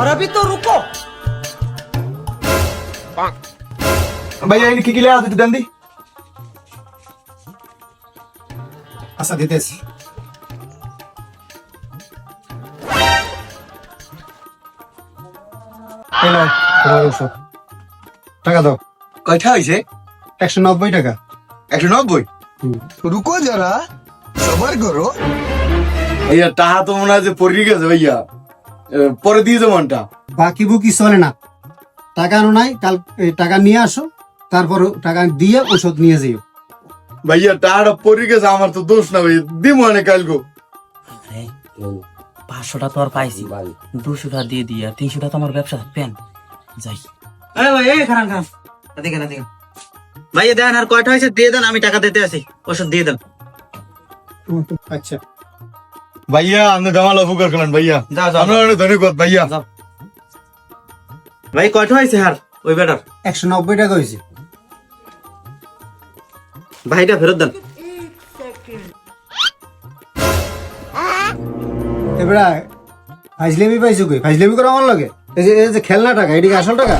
और अभी तो रुको। ভাইয়া এই কি কি লেয়া দিতে দেন দি আচ্ছা দিতেছি এই নাও তোমার ওষুধ টাকা দাও কয়টা হয়েছে? 190 টাকা 190। রুকো যারা, সবার করো। ভাইয়া টাকা তো মনে হয় যে পড়ে গেছে ভাইয়া, পরে দিয়ে যাবো মনটা। বাকি বুকি চলে না, টাকা আনো নাই, কাল এই টাকা নিয়ে আসো, তারপর টাকা দিয়ে ওষুধ নিয়ে যাইও। ভাইয়া টাকাটা পড়ে গেছে, আমার তো দোষ না ভাই, দিব অনেক কালকে। 500টা তো আর পাইছি, 200টা দিয়ে দিয়া 300টা তো আমার ব্যবসা থাকবেন। যাই ভাই, এই খারান খারান, এদিকে এদিকে ভাইয়া দেন, আর কয়টা হয়েছে দিয়ে দেন, আমি টাকা দিতে আসি, ওষুধ দিয়ে দেন। আচ্ছা ভাইয়া আপনি জামাল উপকার করলেন ভাইয়া, যাও, যাও। আপনার অনেক ধন্যবাদ ভাইয়া। ভাই কয়টা হয়েছে হার ওই বেটার? 190 টাকা হয়েছে। ভাইটা ফেরত দেন। এবারে ফাইজলেমি পাইছো কই? ফাইজলেমি করে আমার লগে এই যে খেলনা টাকা, এদিকে আসল টাকা।